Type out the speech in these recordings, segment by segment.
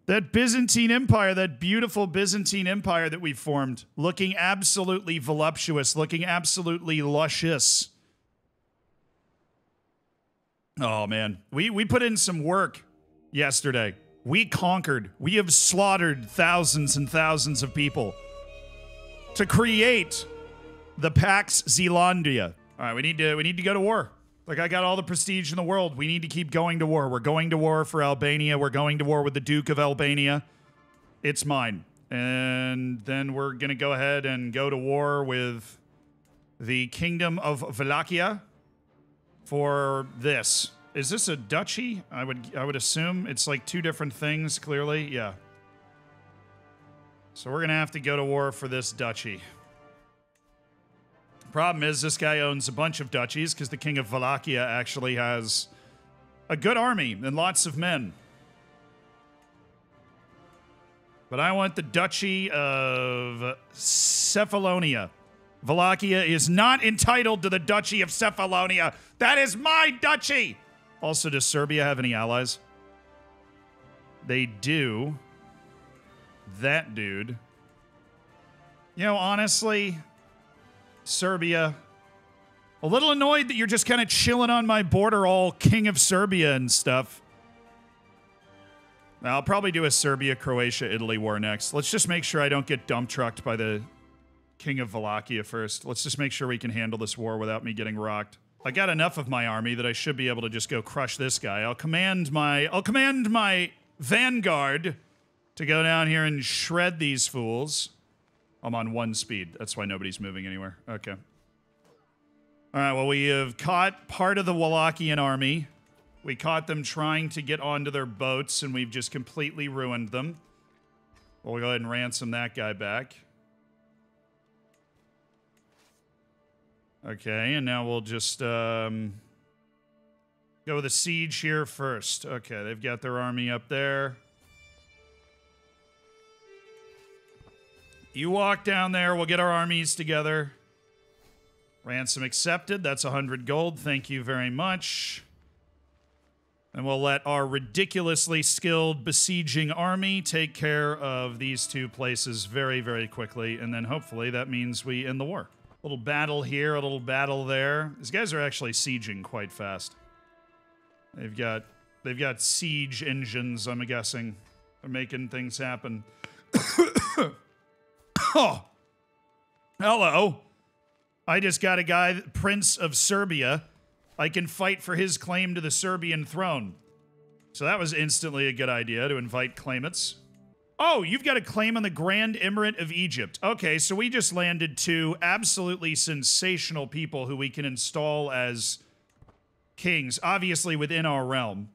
That Byzantine Empire, that beautiful Byzantine Empire that we formed, looking absolutely voluptuous, looking absolutely luscious. Oh, man. We put in some work yesterday. We conquered. We have slaughtered thousands and thousands of people to create the Pax Zealandia. All right, we need to go to war. Like, I got all the prestige in the world. We need to keep going to war. We're going to war for Albania. We're going to war with the Duke of Albania. It's mine. And then we're going to go ahead and go to war with the Kingdom of Wallachia for this. Is this a duchy? I would assume it's like two different things, clearly. Yeah. So we're going to have to go to war for this duchy. Problem is, this guy owns a bunch of duchies because the King of Wallachia actually has a good army and lots of men. But I want the Duchy of Cephalonia. Wallachia is not entitled to the Duchy of Cephalonia. That is my duchy! Also, does Serbia have any allies? They do. That dude. You know, honestly, Serbia, a little annoyed that you're just kind of chilling on my border, all King of Serbia and stuff. I'll probably do a Serbia, Croatia, Italy war next. Let's just make sure I don't get dump trucked by the King of Wallachia first. Let's just make sure we can handle this war without me getting rocked. I got enough of my army that I should be able to just go crush this guy. I'll command my vanguard to go down here and shred these fools. I'm on 1 speed. That's why nobody's moving anywhere. Okay. All right, well, we have caught part of the Wallachian army. We caught them trying to get onto their boats, and we've just completely ruined them. We'll go ahead and ransom that guy back. Okay, and now we'll just go with a siege here first. Okay, they've got their army up there. You walk down there, we'll get our armies together. Ransom accepted, that's 100 gold, thank you very much. And we'll let our ridiculously skilled besieging army take care of these two places very, very quickly, and then hopefully that means we end the war. A little battle here, a little battle there. These guys are actually sieging quite fast. They've got siege engines, I'm guessing. They're making things happen. Oh, hello. I just got a guy, Prince of Serbia. I can fight for his claim to the Serbian throne. So that was instantly a good idea to invite claimants. Oh, you've got a claim on the Grand Emirate of Egypt. Okay, so we just landed 2 absolutely sensational people who we can install as kings, obviously within our realm.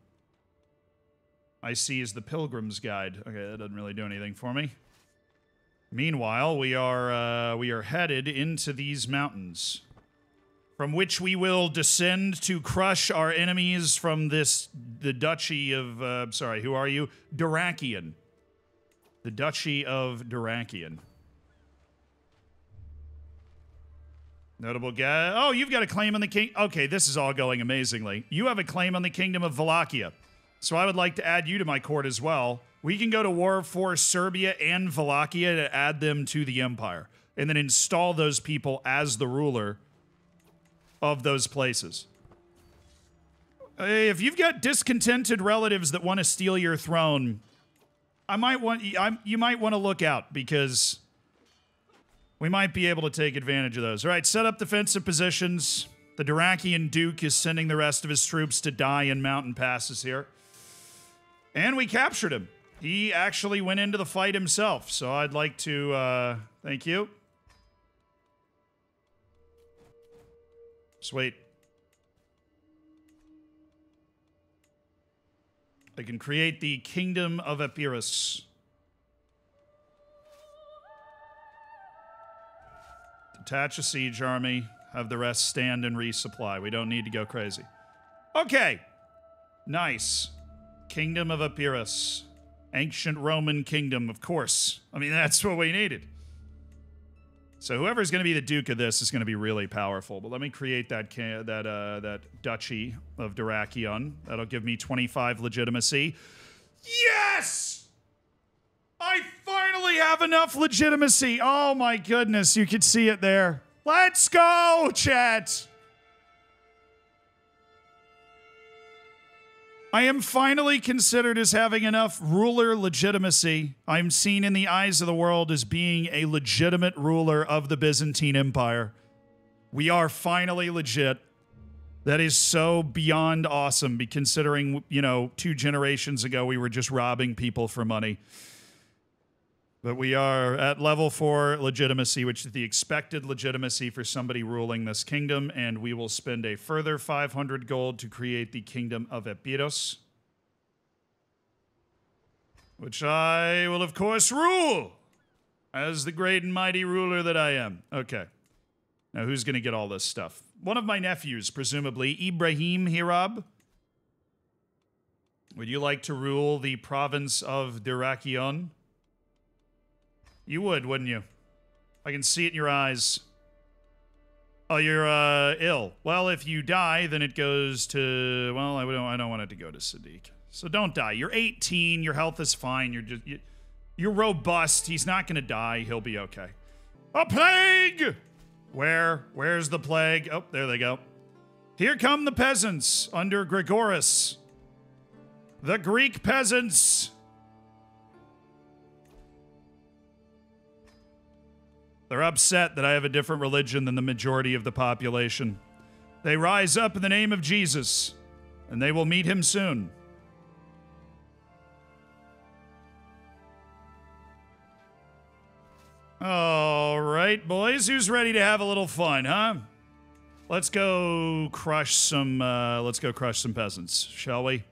I see is the Pilgrim's Guide. Okay, that doesn't really do anything for me. Meanwhile, we are headed into these mountains, from which we will descend to crush our enemies from the Duchy of, sorry, who are you? Durakian. The Duchy of Durakian. Notable guy. Oh, you've got a claim on the king. Okay, this is all going amazingly. You have a claim on the Kingdom of Wallachia. So I would like to add you to my court as well. We can go to war for Serbia and Wallachia to add them to the empire, and then install those people as the ruler of those places. If you've got discontented relatives that want to steal your throne, you might want to look out, because we might be able to take advantage of those. All right, set up defensive positions. The Durakian Duke is sending the rest of his troops to die in mountain passes here. And we captured him. He actually went into the fight himself, so I'd like to, thank you. Sweet. I can create the Kingdom of Epirus. Detach a siege army, have the rest stand and resupply. We don't need to go crazy. Okay. Nice. Kingdom of Epirus. Ancient Roman kingdom, of course. I mean, that's what we needed. So whoever's going to be the Duke of this is going to be really powerful. But let me create that Duchy of Durakion. That'll give me 25 legitimacy. Yes! have enough legitimacy. Oh my goodness, you could see it there. Let's go, chat. I am finally considered as having enough ruler legitimacy. I'm seen in the eyes of the world as being a legitimate ruler of the Byzantine Empire. We are finally legit. That is so beyond awesome, considering, you know, 2 generations ago we were just robbing people for money. But we are at level 4 legitimacy, which is the expected legitimacy for somebody ruling this kingdom, and we will spend a further 500 gold to create the kingdom of Epirus, which I will, of course, rule as the great and mighty ruler that I am. Okay. Now, who's going to get all this stuff? One of my nephews, presumably, Ibrahim Hirab. Would you like to rule the province of Dyrrachion? You would, wouldn't you? I can see it in your eyes. Oh, you're ill. Well, if you die, then it goes to... Well, I don't want it to go to Sadiq. So don't die. You're 18. Your health is fine. You're robust. He's not going to die. He'll be okay. A plague! Where's the plague? Oh, there they go. Here come the peasants under Gregoris. The Greek peasants. They're upset that I have a different religion than the majority of the population. They rise up in the name of Jesus, and they will meet him soon. All right, boys, who's ready to have a little fun, huh? Let's go crush some peasants, shall we?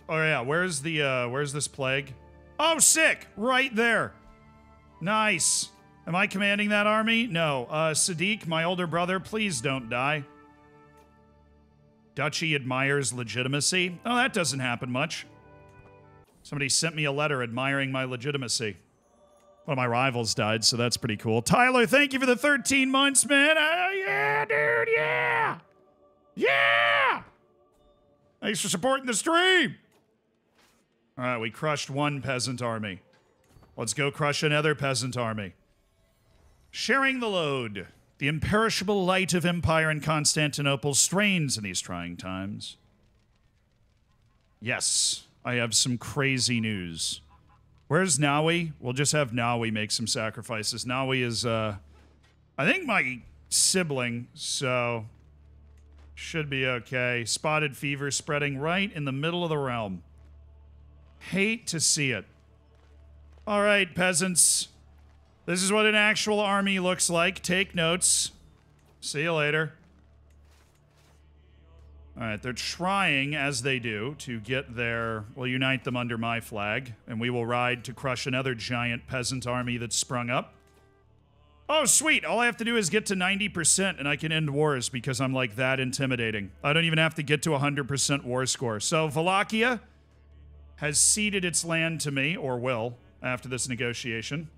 Oh yeah, where's this plague? Oh, sick! Right there. Nice. Am I commanding that army? No. Sadiq, my older brother, please don't die. Duchy admires legitimacy. Oh, that doesn't happen much. Somebody sent me a letter admiring my legitimacy. One of my rivals died, so that's pretty cool. Tyler, thank you for the 13 months, man. Yeah, dude, yeah! Yeah! Thanks for supporting the stream! All right, we crushed one peasant army. Let's go crush another peasant army. Sharing the load. The imperishable light of empire in Constantinople strains in these trying times. Yes, I have some crazy news. Where's Nawi? We'll just have Nawi make some sacrifices. Nawi is, I think my sibling, so should be okay. Spotted fever spreading right in the middle of the realm. Hate to see it. All right, peasants. This is what an actual army looks like. Take notes. See you later. All right, they're trying, as they do, to get their... We'll unite them under my flag, and we will ride to crush another giant peasant army that's sprung up. Oh, sweet. All I have to do is get to 90%, and I can end wars because I'm, like, that intimidating. I don't even have to get to 100% war score. So, Wallachia has ceded its land to me, or will, after this negotiation.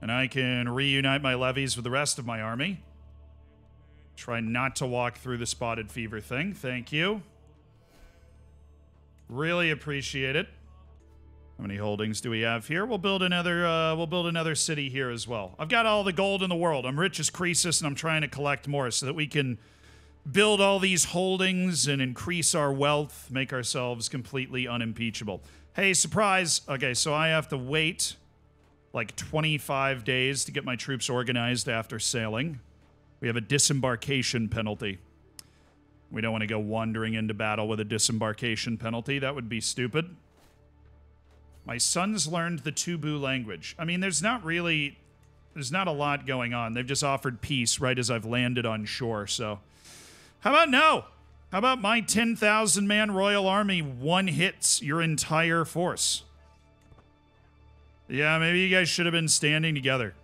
And I can reunite my levies with the rest of my army. Try not to walk through the spotted fever thing. Thank you. Really appreciate it. How many holdings do we have here? We'll build another city here as well. I've got all the gold in the world. I'm rich as Croesus, and I'm trying to collect more so that we can build all these holdings and increase our wealth, make ourselves completely unimpeachable. Hey, surprise. Okay, so I have to wait like 25 days to get my troops organized after sailing. We have a disembarkation penalty. We don't want to go wandering into battle with a disembarkation penalty. That would be stupid. My sons learned the Tubu language. I mean, there's not a lot going on. They've just offered peace right as I've landed on shore, so. How about no? How about my 10,000-man royal army one-hits your entire force? Yeah, maybe you guys should have been standing together.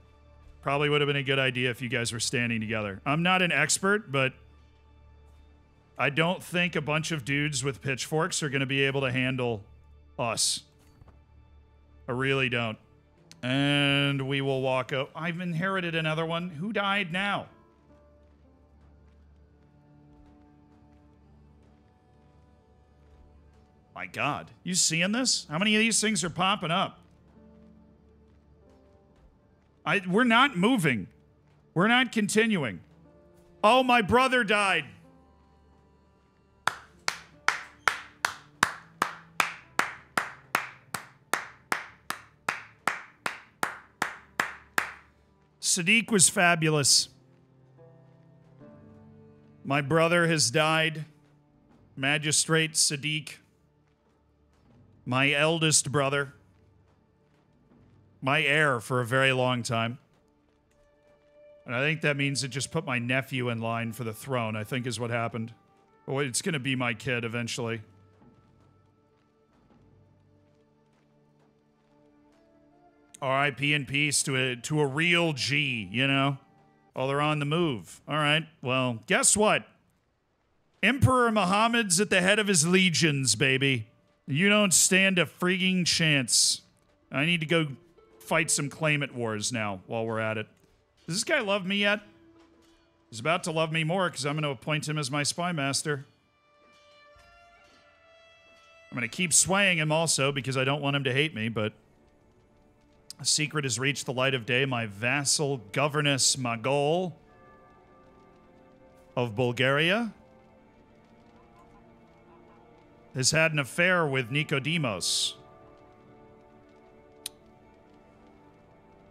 Probably would have been a good idea if you guys were standing together. I'm not an expert, but I don't think a bunch of dudes with pitchforks are going to be able to handle us. I really don't. And we will walk out. I've inherited another one. Who died now? My God. You seeing this? How many of these things are popping up? We're not moving. We're not continuing. Oh, my brother died. Sadiq was fabulous. My brother has died. Magistrate Sadiq. My eldest brother. My heir for a very long time. And I think that means it just put my nephew in line for the throne, I think is what happened. Oh, it's going to be my kid eventually. R.I.P. in peace to a real G, you know? Oh, they're on the move. All right, well, guess what? Emperor Muhammad's at the head of his legions, baby. You don't stand a freaking chance. I need to go fight some claimant wars now while we're at it. Does this guy love me yet? He's about to love me more because I'm going to appoint him as my spy master. I'm going to keep swaying him also because I don't want him to hate me, but a secret has reached the light of day. My vassal governess Mogol of Bulgaria has had an affair with Nicodemus.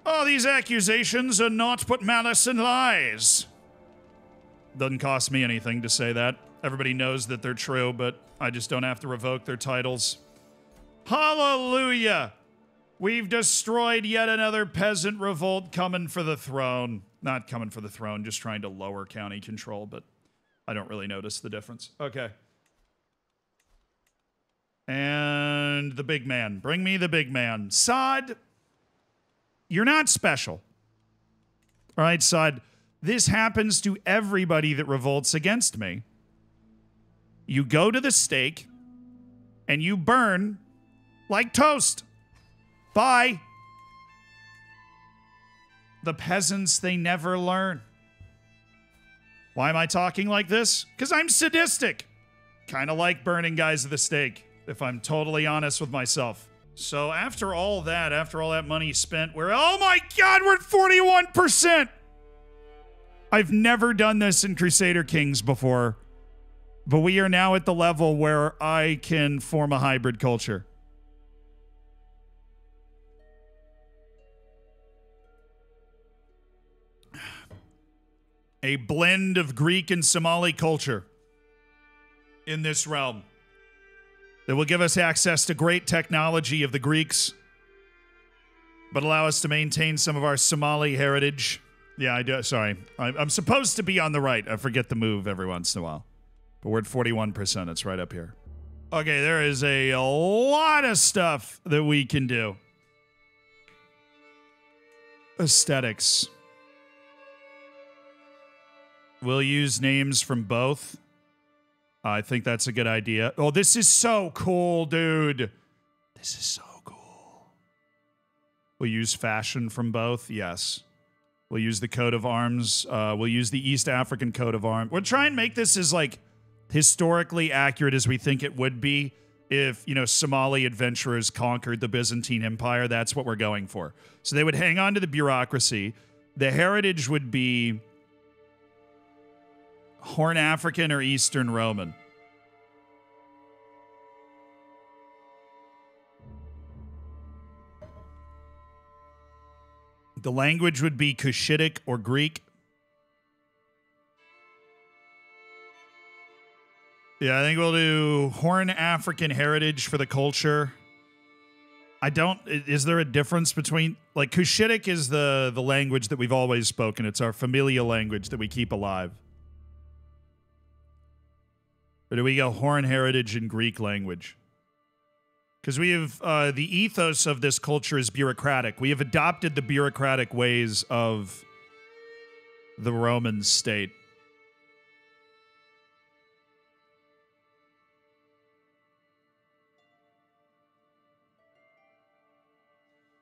Oh, these accusations are naught but malice and lies. Doesn't cost me anything to say that. Everybody knows that they're true, but I just don't have to revoke their titles. Hallelujah! We've destroyed yet another peasant revolt coming for the throne. Not coming for the throne, just trying to lower county control, but I don't really notice the difference. Okay. And the big man. Bring me the big man. Saad, you're not special. All right, Saad, this happens to everybody that revolts against me. You go to the stake and you burn like toast. Bye. The peasants, they never learn. Why am I talking like this? Because I'm sadistic. Kind of like burning guys at the stake, if I'm totally honest with myself. So after all that money spent, oh my God, we're at 41%. I've never done this in Crusader Kings before, but we are now at the level where I can form a hybrid culture. A blend of Greek and Somali culture in this realm that will give us access to great technology of the Greeks, but allow us to maintain some of our Somali heritage. Yeah, I do. Sorry. I'm supposed to be on the right. I forget the move every once in a while. But we're at 41%. It's right up here. Okay, there is a lot of stuff that we can do. Aesthetics. We'll use names from both. I think that's a good idea. Oh, this is so cool, dude. This is so cool. We'll use fashion from both. Yes. We'll use the coat of arms. We'll use the East African coat of arms. We'll try and make this as, like, historically accurate as we think it would be if, you know, Somali adventurers conquered the Byzantine Empire. That's what we're going for. So they would hang on to the bureaucracy. The heritage would be Horn African or Eastern Roman. The language would be Cushitic or Greek. Yeah, I think we'll do Horn African heritage for the culture. Is there a difference between, like, Cushitic is the language that we've always spoken. It's our familial language that we keep alive. Or do we go Horn heritage and Greek language? Because we have, the ethos of this culture is bureaucratic. We have adopted the bureaucratic ways of the Roman state.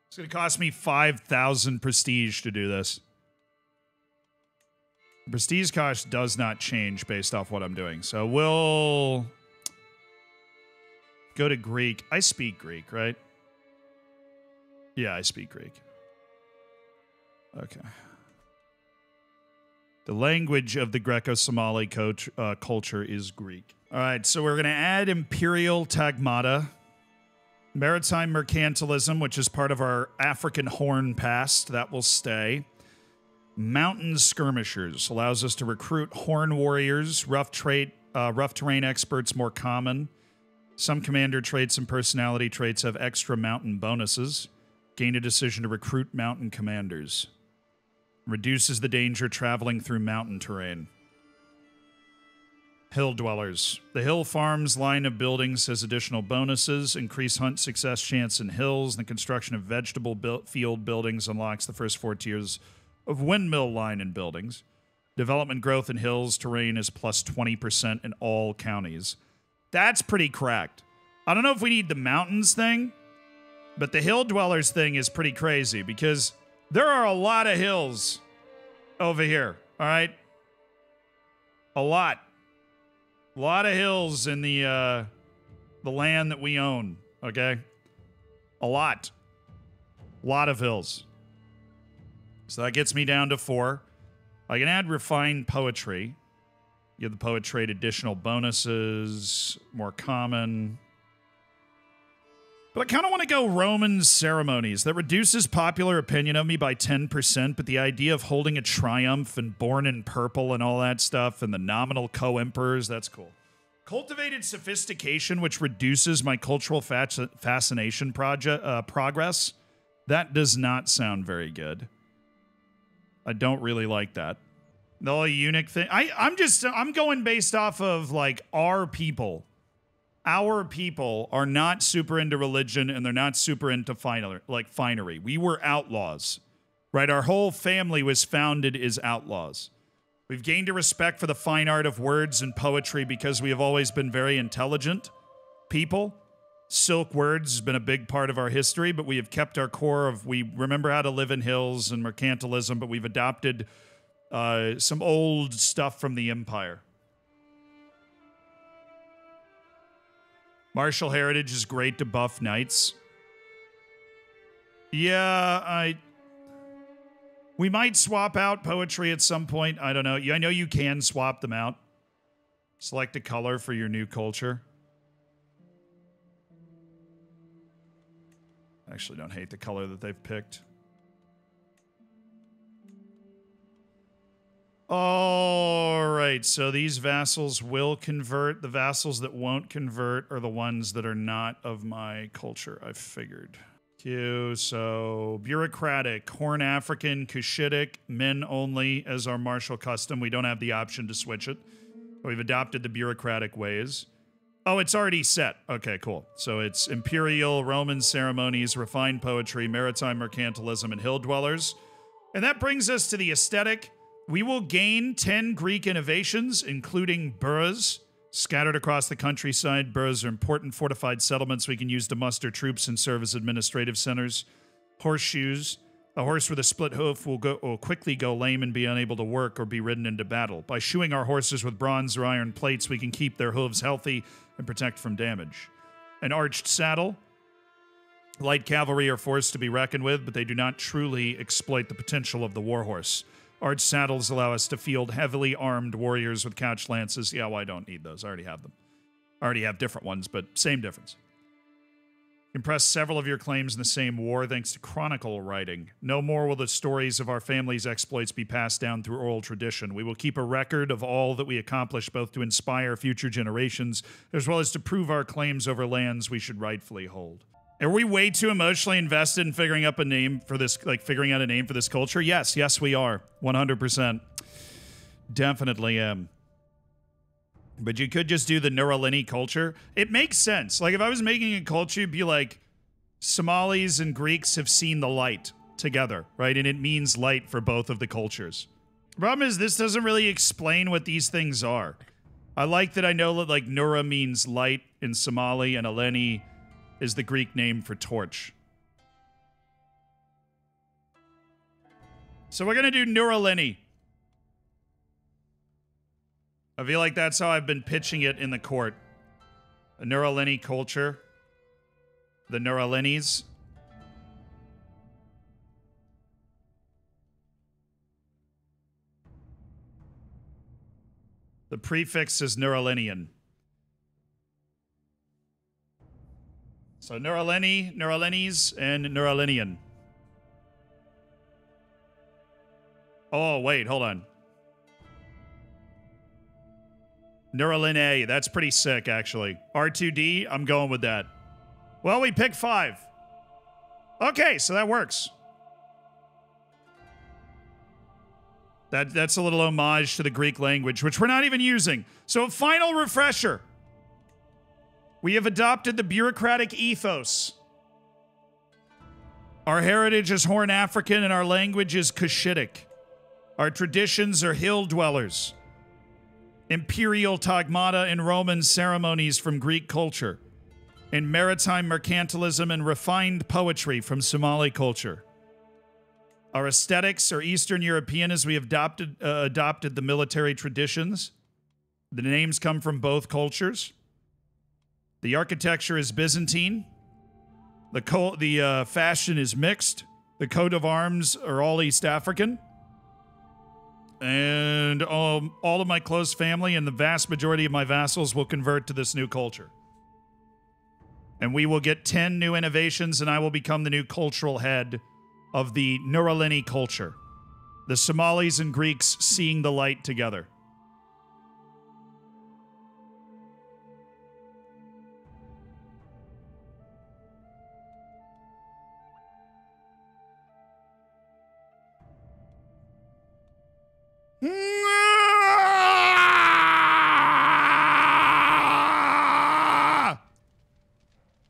It's going to cost me 5,000 prestige to do this. Prestige cost does not change based off what I'm doing. So we'll Go to Greek. I speak Greek, right? Yeah, I speak Greek. Okay. The language of the Greco-Somali culture is Greek. All right, so we're going to add Imperial Tagmata, Maritime Mercantilism, which is part of our African Horn past. That will stay. Mountain Skirmishers allows us to recruit Horn Warriors, rough terrain experts more common. Some commander traits and personality traits have extra mountain bonuses. Gain a decision to recruit mountain commanders. Reduces the danger traveling through mountain terrain. Hill Dwellers. The Hill Farms line of buildings has additional bonuses. Increase hunt success chance in hills. The construction of vegetable field buildings unlocks the first 4 tiers of windmill line in buildings. Development growth in hills terrain is plus 20% in all counties. That's pretty cracked. I don't know if we need the mountains thing, but the Hill Dwellers thing is pretty crazy because there are a lot of hills over here, all right? A lot. A lot of hills in the land that we own, okay? A lot. A lot of hills. So that gets me down to 4. I can add refined poetry. Give the poet trait additional bonuses, more common. But I kind of want to go Roman ceremonies. That reduces popular opinion of me by 10%, but the idea of holding a triumph and born in purple and all that stuff and the nominal co-emperors, that's cool. Cultivated sophistication, which reduces my cultural fascination progress. That does not sound very good. I don't really like that. The whole eunuch thing. I'm going based off of, like, our people. Our people are not super into religion, and they're not super into finery. We were outlaws, right? Our whole family was founded as outlaws. We've gained a respect for the fine art of words and poetry because we have always been very intelligent people. Silk words has been a big part of our history, but we have kept our core of, we remember how to live in hills and mercantilism, but we've adopted some old stuff from the Empire. Martial heritage is great to buff knights. Yeah, we might swap out poetry at some point. I don't know. I know you can swap them out. Select a color for your new culture. I actually don't hate the color that they've picked. All right, so these vassals will convert. The vassals that won't convert are the ones that are not of my culture, I've figured. Q, so bureaucratic, Horn African, Cushitic, men only as our martial custom. We don't have the option to switch it. We've adopted the bureaucratic ways. Oh, it's already set. Okay, cool. So it's imperial, Roman ceremonies, refined poetry, maritime mercantilism, and hill dwellers. And that brings us to the aesthetic. We will gain 10 Greek innovations, including boroughs scattered across the countryside. Boroughs are important fortified settlements we can use to muster troops and serve as administrative centers. Horseshoes. A horse with a split hoof will quickly go lame and be unable to work or be ridden into battle. By shoeing our horses with bronze or iron plates, we can keep their hooves healthy and protect from damage. An arched saddle. Light cavalry are forced to be reckoned with, but they do not truly exploit the potential of the warhorse. Arched saddles allow us to field heavily armed warriors with couch lances. Yeah, well, I don't need those. I already have them. I already have different ones, but same difference. Impress several of your claims in the same war thanks to chronicle writing. No more will the stories of our family's exploits be passed down through oral tradition. We will keep a record of all that we accomplish, both to inspire future generations, as well as to prove our claims over lands we should rightfully hold. Are we way too emotionally invested in figuring out a name for this culture? Yes, we are. 100%. Definitely am. But you could just do the Neuralini culture. It makes sense. Like, if I was making a culture, it'd be like, Somalis and Greeks have seen the light together, right? And it means light for both of the cultures. The problem is, this doesn't really explain what these things are. I like that I know that, like, Nura means light in Somali, and Eleni is the Greek name for torch. So we're going to do Neuralini. I feel like that's how I've been pitching it in the court. Neuralini culture. The Neuralinis. The prefix is Neuralinian. So Neuralini, Neuralinis, and Neuralinian. Oh, wait, hold on. Neuraline, that's pretty sick, actually. R2D, I'm going with that. Well, we picked 5. Okay, so that works. That's a little homage to the Greek language, which we're not even using. So, final refresher. We have adopted the bureaucratic ethos. Our heritage is Horn African and our language is Cushitic. Our traditions are hill dwellers. Imperial tagmata and Roman ceremonies from Greek culture. And maritime mercantilism and refined poetry from Somali culture. Our aesthetics are Eastern European as we have adopted the military traditions. The names come from both cultures. The architecture is Byzantine. The fashion is mixed. The coat of arms are all East African. And all of my close family and the vast majority of my vassals will convert to this new culture. And we will get 10 new innovations, and I will become the new cultural head of the Neuralini culture. The Somalis and Greeks seeing the light together.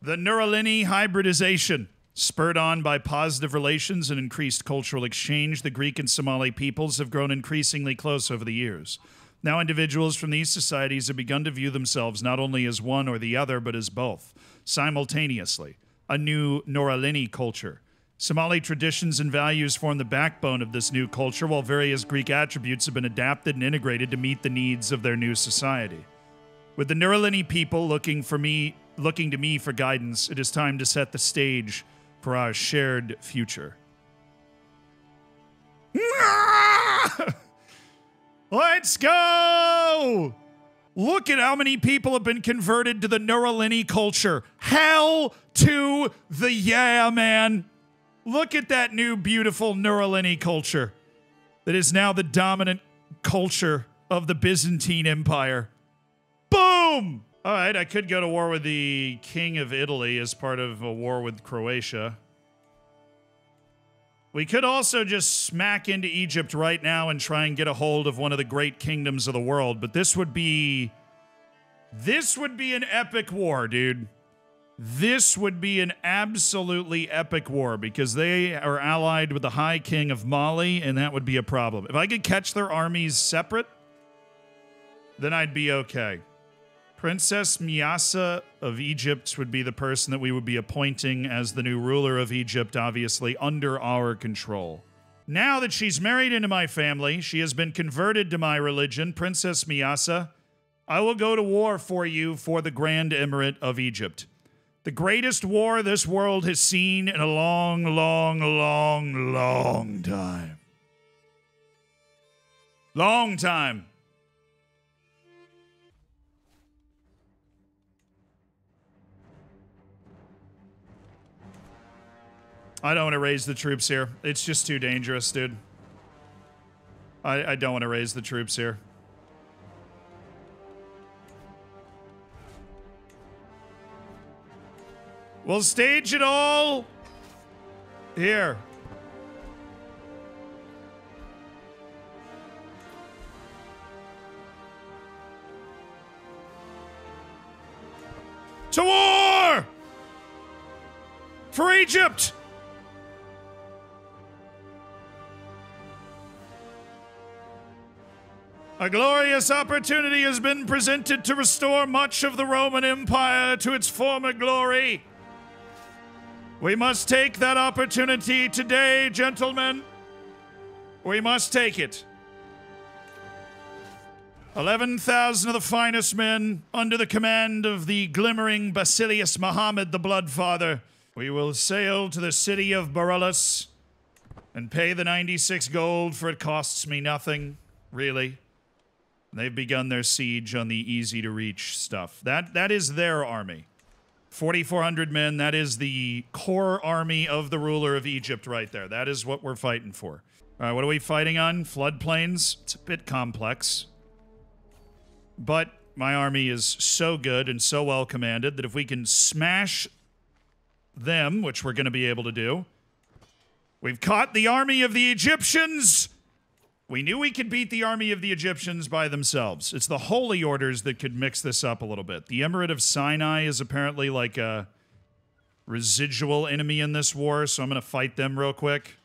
The Neuralini hybridization. Spurred on by positive relations and increased cultural exchange, the Greek and Somali peoples have grown increasingly close over the years. Now individuals from these societies have begun to view themselves not only as one or the other, but as both, simultaneously. A new Neuralini culture. Somali traditions and values form the backbone of this new culture, while various Greek attributes have been adapted and integrated to meet the needs of their new society. With the Neuralini people looking to me for guidance, it is time to set the stage for our shared future. Let's go! Look at how many people have been converted to the Neuralini culture. Hell to the yeah, man. Look at that new beautiful Neuralini culture that is now the dominant culture of the Byzantine Empire. Boom! All right, I could go to war with the King of Italy as part of a war with Croatia. We could also just smack into Egypt right now and try and get a hold of one of the great kingdoms of the world, but this would be an epic war, dude. This would be an absolutely epic war because they are allied with the High King of Mali, and that would be a problem. If I could catch their armies separate, then I'd be okay. Princess Miasa of Egypt would be the person that we would be appointing as the new ruler of Egypt, obviously, under our control. Now that she's married into my family, she has been converted to my religion, Princess Miasa, I will go to war for you for the Grand Emirate of Egypt. The greatest war this world has seen in a long, long, long, long time. Long time. I don't want to raise the troops here. It's just too dangerous, dude. I don't want to raise the troops here. We'll stage it all here. To war! For Egypt! A glorious opportunity has been presented to restore much of the Roman Empire to its former glory. We must take that opportunity today, gentlemen. We must take it. 11,000 of the finest men under the command of the glimmering Basilius Muhammad the Bloodfather. We will sail to the city of Barullus and pay the 96 gold, for it costs me nothing, really. They've begun their siege on the easy-to-reach stuff. That is their army. 4,400 men, that is the core army of the ruler of Egypt right there. That is what we're fighting for. All right, what are we fighting on? Floodplains? It's a bit complex. But my army is so good and so well commanded that if we can smash them, which we're going to be able to do, we've caught the army of the Egyptians. We knew we could beat the army of the Egyptians by themselves. It's the holy orders that could mix this up a little bit. The Emirate of Sinai is apparently like a residual enemy in this war, so I'm going to fight them real quick.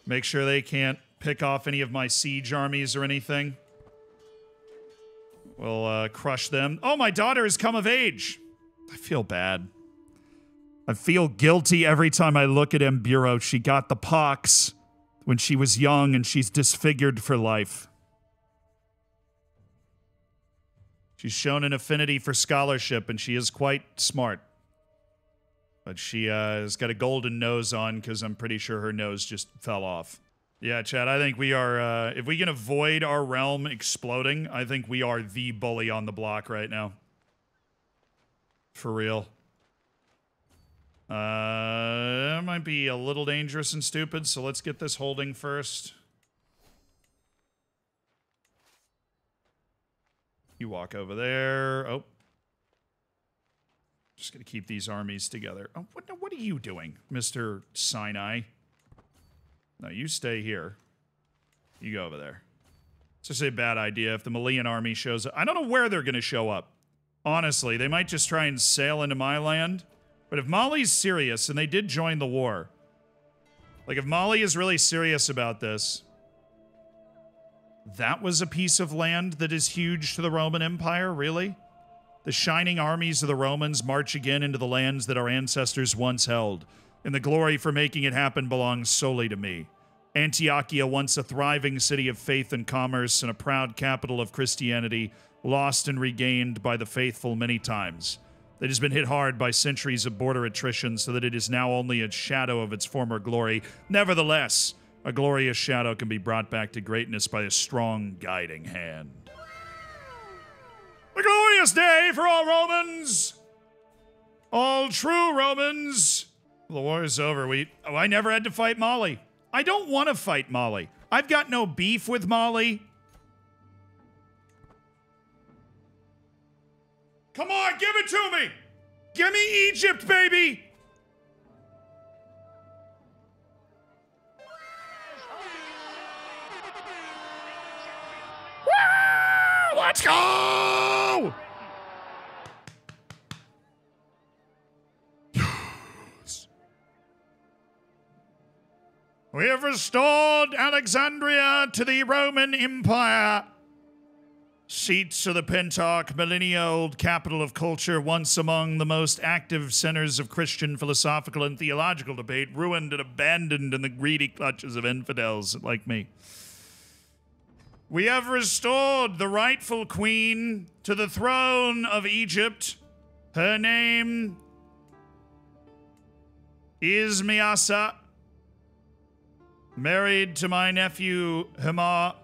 Make sure they can't pick off any of my siege armies or anything. We'll crush them. Oh, my daughter has come of age. I feel bad. I feel guilty every time I look at Bureau. She got the pox when she was young, and she's disfigured for life. She's shown an affinity for scholarship, and she is quite smart. But she has got a golden nose on, because I'm pretty sure her nose just fell off. Yeah, Chad, I think we are, if we can avoid our realm exploding, I think we are the bully on the block right now. For real. It might be a little dangerous and stupid, so let's get this holding first. You walk over there. Oh. Just gonna keep these armies together. Oh, what are you doing, Mr. Sinai? No, you stay here. You go over there. It's just a bad idea if the Malian army shows up. I don't know where they're gonna show up. Honestly, they might just try and sail into my land. But if Mali's serious, and they did join the war, like if Mali is really serious about this, that was a piece of land that is huge to the Roman Empire, really? The shining armies of the Romans march again into the lands that our ancestors once held, and the glory for making it happen belongs solely to me. Antiochia, once a thriving city of faith and commerce and a proud capital of Christianity, lost and regained by the faithful many times. It has been hit hard by centuries of border attrition so that it is now only a shadow of its former glory. Nevertheless, a glorious shadow can be brought back to greatness by a strong guiding hand. A glorious day for all Romans! All true Romans! The war is over. I never had to fight Mali. I don't want to fight Mali. I've got no beef with Mali. Come on, give it to me! Give me Egypt, baby! Woo! Let's go! We have restored Alexandria to the Roman Empire. Seats of the Pentarch, millennia-old capital of culture, once among the most active centers of Christian philosophical and theological debate, ruined and abandoned in the greedy clutches of infidels like me. We have restored the rightful queen to the throne of Egypt. Her name is Miasa, married to my nephew Hema.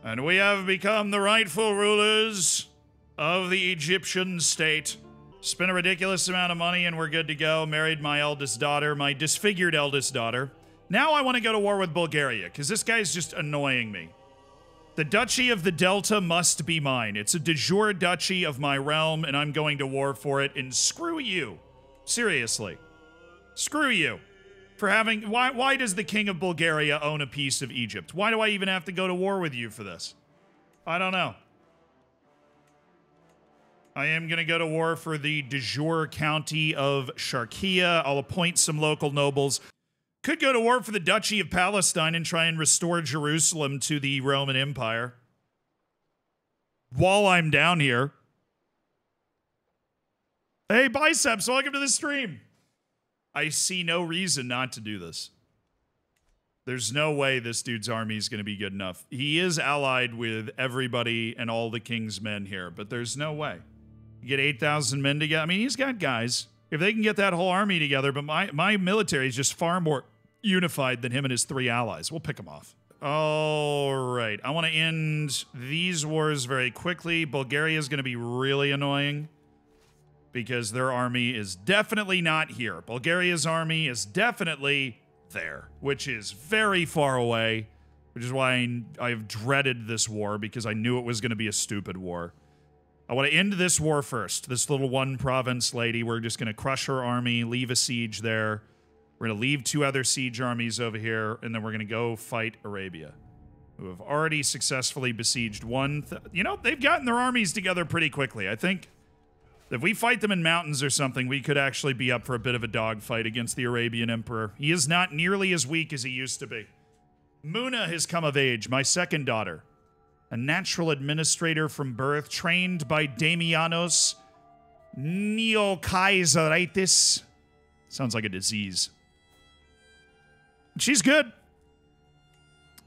And we have become the rightful rulers of the Egyptian state. Spent a ridiculous amount of money and we're good to go. Married my eldest daughter, my disfigured eldest daughter. Now I want to go to war with Bulgaria, because this guy's just annoying me. The Duchy of the Delta must be mine. It's a de jure duchy of my realm, and I'm going to war for it, and screw you. Seriously. Screw you. For having, why does the king of Bulgaria own a piece of Egypt? Why do I even have to go to war with you for this? I don't know. I am going to go to war for the de jure county of Sharkia. I'll appoint some local nobles. Could go to war for the Duchy of Palestine and try and restore Jerusalem to the Roman Empire. While I'm down here. Hey, Biceps, welcome to the stream. I see no reason not to do this. There's no way this dude's army is going to be good enough. He is allied with everybody and all the king's men here, but there's no way. You get 8,000 men together. I mean, he's got guys. If they can get that whole army together, but my military is just far more unified than him and his 3 allies. We'll pick him off. All right. I want to end these wars very quickly. Bulgaria is going to be really annoying because their army is definitely not here. Bulgaria's army is definitely there, which is very far away, which is why I've dreaded this war, because I knew it was going to be a stupid war. I want to end this war first. This little one province lady, we're just going to crush her army, leave a siege there. We're going to leave 2 other siege armies over here, and then we're going to go fight Arabia, who have already successfully besieged one. You know, they've gotten their armies together pretty quickly. I think if we fight them in mountains or something, we could actually be up for a bit of a dogfight against the Arabian Emperor. He is not nearly as weak as he used to be. Muna has come of age, my second daughter. A natural administrator from birth, trained by Damianos Neokaiseritis. Sounds like a disease. She's good.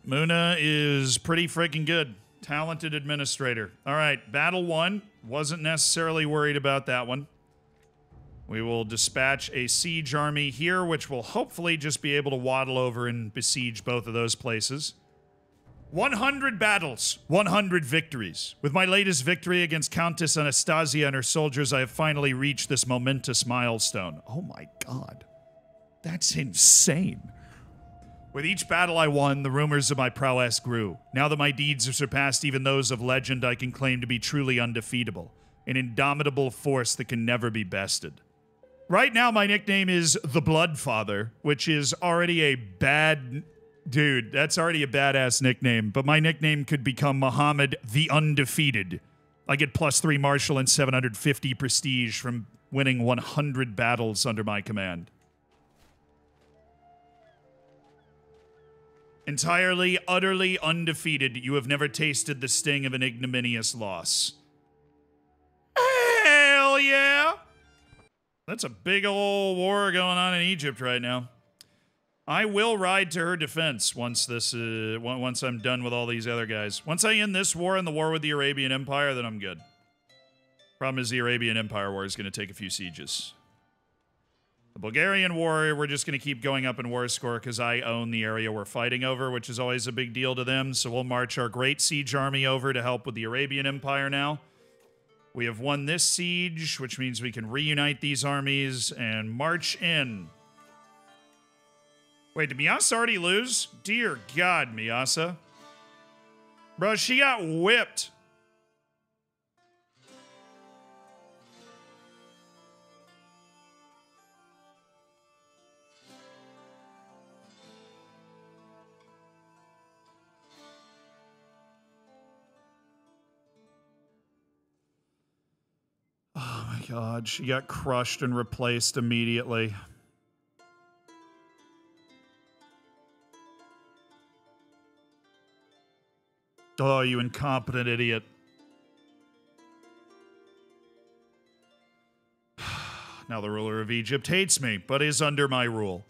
Muna is pretty freaking good. Talented administrator. All right, battle 1. Wasn't necessarily worried about that one. We will dispatch a siege army here, which will hopefully just be able to waddle over and besiege both of those places. 100 battles, 100 victories. With my latest victory against Countess Anastasia and her soldiers, I have finally reached this momentous milestone. Oh my god. That's insane. With each battle I won, the rumors of my prowess grew. Now that my deeds have surpassed even those of legend, I can claim to be truly undefeatable. An indomitable force that can never be bested. Right now, my nickname is the Bloodfather, which is already a bad... Dude, that's already a badass nickname, but my nickname could become Muhammad the Undefeated. I get +3 martial and 750 prestige from winning 100 battles under my command. Entirely, utterly undefeated, you have never tasted the sting of an ignominious loss. Hell yeah! That's a big old war going on in Egypt right now. I will ride to her defense once once I'm done with all these other guys. Once I end this war and the war with the Arabian Empire, then I'm good. Problem is the Arabian Empire war is going to take a few sieges. The Bulgarian war, we're just going to keep going up in war score because I own the area we're fighting over, which is always a big deal to them. So we'll march our great siege army over to help with the Arabian Empire now. We have won this siege, which means we can reunite these armies and march in. Wait, did Miyasa already lose? Dear God, Miyasa. Bro, she got whipped. Oh my God, she got crushed and replaced immediately. Oh, you incompetent idiot. Now the ruler of Egypt hates me, but is under my rule.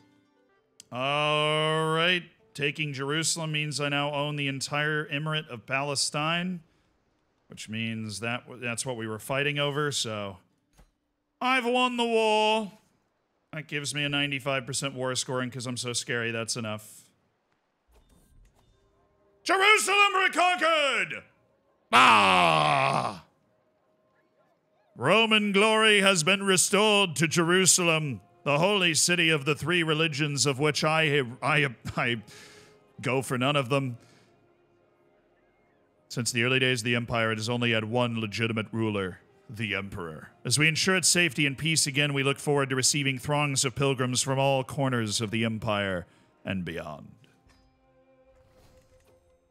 All right. Taking Jerusalem means I now own the entire emirate of Palestine, which means that's what we were fighting over, so I've won the war. That gives me a 95% war scoring because I'm so scary. That's enough. Jerusalem reconquered! Ah! Roman glory has been restored to Jerusalem, the holy city of the 3 religions of which I go for none of them. Since the early days of the empire, it has only had one legitimate ruler, the emperor. As we ensure its safety and peace again, we look forward to receiving throngs of pilgrims from all corners of the empire and beyond.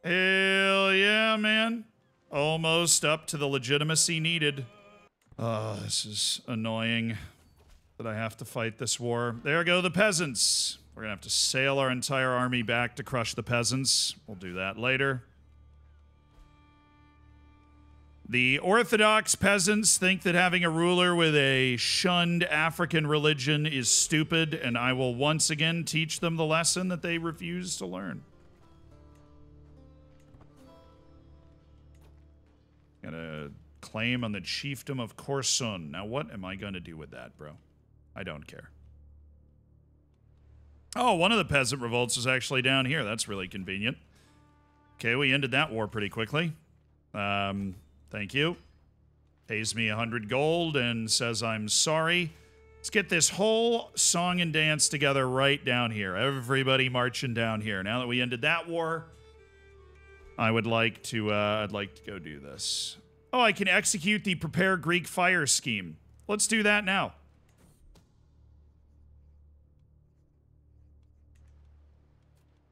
Hell yeah, man. Almost up to the legitimacy needed. Oh, this is annoying that I have to fight this war. There go the peasants. We're gonna have to sail our entire army back to crush the peasants. We'll do that later. The Orthodox peasants think that having a ruler with a shunned African religion is stupid, and I will once again teach them the lesson that they refuse to learn. Got a claim on the chiefdom of Korsun. Now, what am I going to do with that, bro? I don't care. Oh, one of the peasant revolts is actually down here. That's really convenient. Okay, we ended that war pretty quickly. Thank you. Pays me 100 gold and says I'm sorry. Let's get this whole song and dance together right down here. Everybody marching down here. Now that we ended that war, I would like to, I'd like to go do this. Oh, I can execute the Prepare Greek Fire scheme. Let's do that now.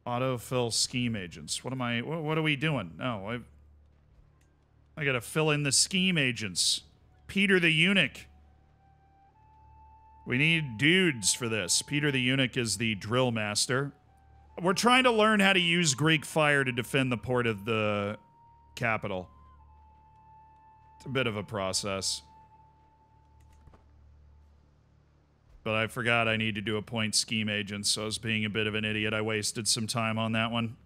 Autofill scheme agents. What are we doing? No, I gotta fill in the scheme agents. Peter the Eunuch. We need dudes for this. Peter the Eunuch is the drill master. We're trying to learn how to use Greek fire to defend the port of the capital. It's a bit of a process. But I forgot I need to do appoint scheme agents, so I was being a bit of an idiot. I wasted some time on that one.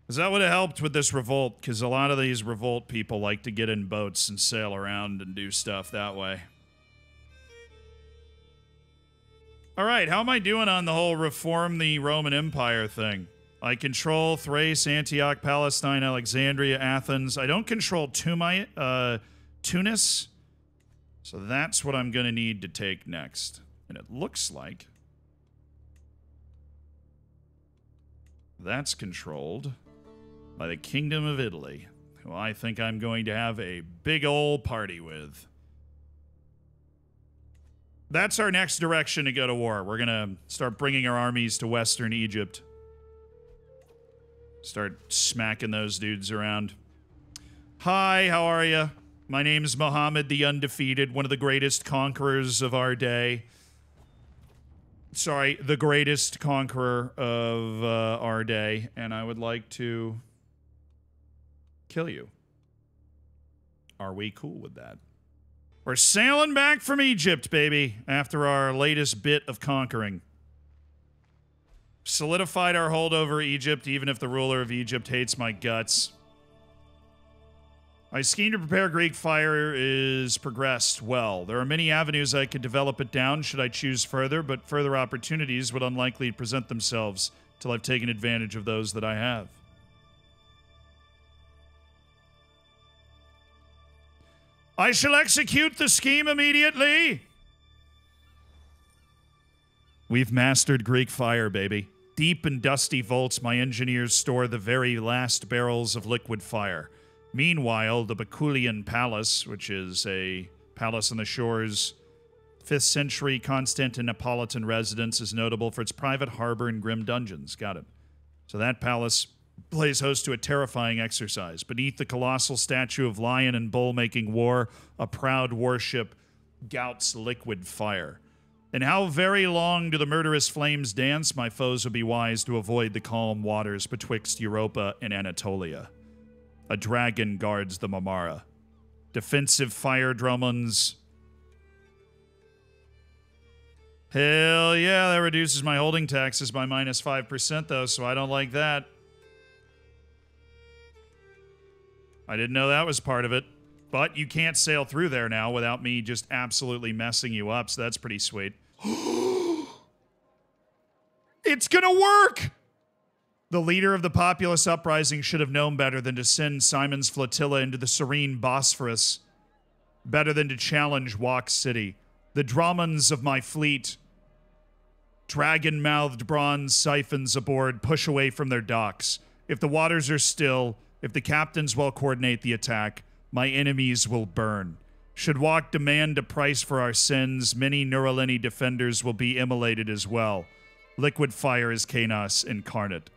Because that would have helped with this revolt, because a lot of these revolt people like to get in boats and sail around and do stuff that way. Alright, how am I doing on the whole reform the Roman Empire thing? I control Thrace, Antioch, Palestine, Alexandria, Athens. I don't control Tunis. So that's what I'm going to need to take next. And it looks like that's controlled by the Kingdom of Italy, who I think I'm going to have a big ol' party with. That's our next direction to go to war. We're going to start bringing our armies to Western Egypt. Start smacking those dudes around. Hi, how are you? My name's Muhammad the Undefeated, one of the greatest conquerors of our day. Sorry, the greatest conqueror of our day, and I would like to kill you. Are we cool with that? We're sailing back from Egypt, baby, after our latest bit of conquering. Solidified our hold over Egypt, even if the ruler of Egypt hates my guts. My scheme to prepare Greek fire is progressed well. There are many avenues I could develop it down should I choose further, but further opportunities would unlikely present themselves till I've taken advantage of those that I have. I shall execute the scheme immediately. We've mastered Greek fire, baby. Deep and dusty vaults, my engineers store the very last barrels of liquid fire. Meanwhile, the Baculian Palace, which is a palace on the shores, 5th century Constantinopolitan residence, is notable for its private harbor and grim dungeons. Got it. So that palace plays host to a terrifying exercise. Beneath the colossal statue of lion and bull making war, a proud warship gouts liquid fire. And how very long do the murderous flames dance? My foes would be wise to avoid the calm waters betwixt Europa and Anatolia. A dragon guards the Marmara. Defensive fire drummonds. Hell yeah, that reduces my holding taxes by minus 5% though, so I don't like that. I didn't know that was part of it. But you can't sail through there now without me just absolutely messing you up, so that's pretty sweet. It's gonna work! The leader of the populist uprising should have known better than to send Simon's flotilla into the serene Bosphorus. Better than to challenge Wak City. The Dromons of my fleet, dragon-mouthed bronze siphons aboard, push away from their docks. If the waters are still, if the captains well coordinate the attack, my enemies will burn. Should Wak demand a price for our sins, many Neuralini defenders will be immolated as well. Liquid fire is Kanos incarnate.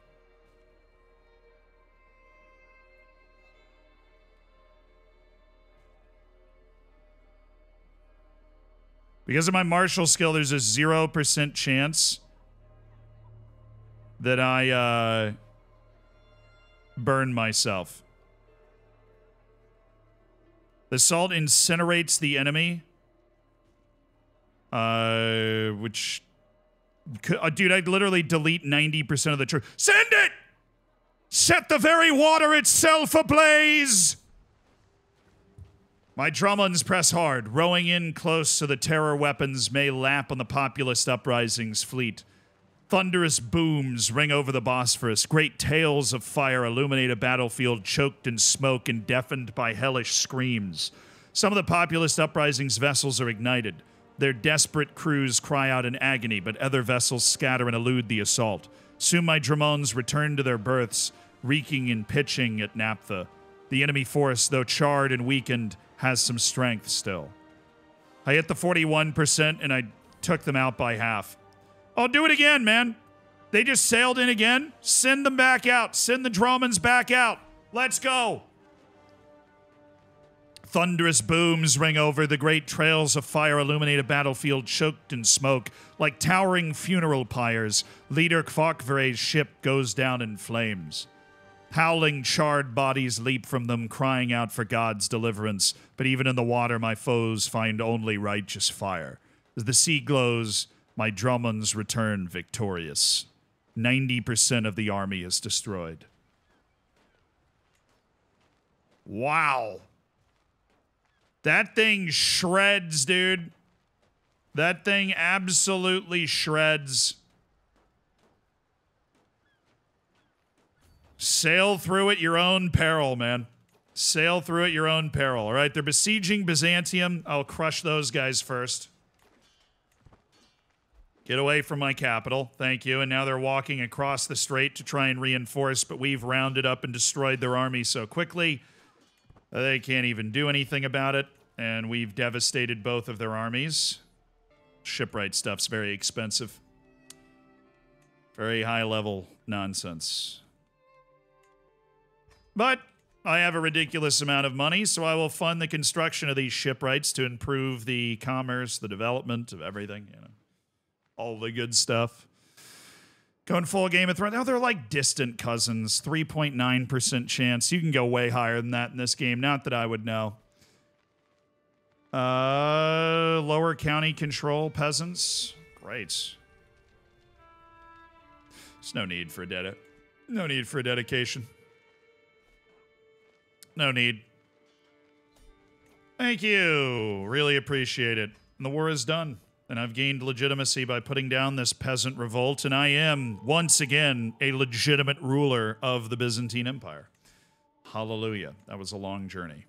Because of my martial skill, there's a 0% chance that I burn myself. The salt incinerates the enemy. Which... dude, I'd literally delete 90% of the truth. Send it! Set the very water itself ablaze! My Drummonds press hard, rowing in close so the terror weapons may lap on the populist uprising's fleet. Thunderous booms ring over the Bosphorus. Great tails of fire illuminate a battlefield choked in smoke and deafened by hellish screams. Some of the populist uprising's vessels are ignited. Their desperate crews cry out in agony, but other vessels scatter and elude the assault. Soon my Drummonds return to their berths, reeking and pitching at naphtha. The enemy force, though charred and weakened, has some strength still. I hit the 41% and I took them out by half. I'll do it again, man. They just sailed in again. Send them back out. Send the Drummonds back out. Let's go. Thunderous booms ring over. The great trails of fire illuminate a battlefield choked in smoke. Like towering funeral pyres, Leader Kvokvere's ship goes down in flames. Howling, charred bodies leap from them, crying out for God's deliverance. But even in the water, my foes find only righteous fire. As the sea glows, my Drummonds return victorious. 90% of the army is destroyed. Wow. That thing shreds, dude. That thing absolutely shreds. Sail through at your own peril, man. Sail through at your own peril. All right, they're besieging Byzantium. I'll crush those guys first. Get away from my capital. Thank you. And now they're walking across the strait to try and reinforce, but we've rounded up and destroyed their army so quickly, they can't even do anything about it. And we've devastated both of their armies. Shipwright stuff's very expensive. Very high-level nonsense. But I have a ridiculous amount of money, so I will fund the construction of these shipwrights to improve the commerce, the development of everything, you know. All the good stuff. Going full Game of Thrones. Oh, they're like distant cousins. 3.9% chance. You can go way higher than that in this game. Not that I would know. Lower county control peasants. Great. There's no need for dedication. No need. Thank you. Really appreciate it. And the war is done. And I've gained legitimacy by putting down this peasant revolt. And I am, once again, a legitimate ruler of the Byzantine Empire. Hallelujah. That was a long journey.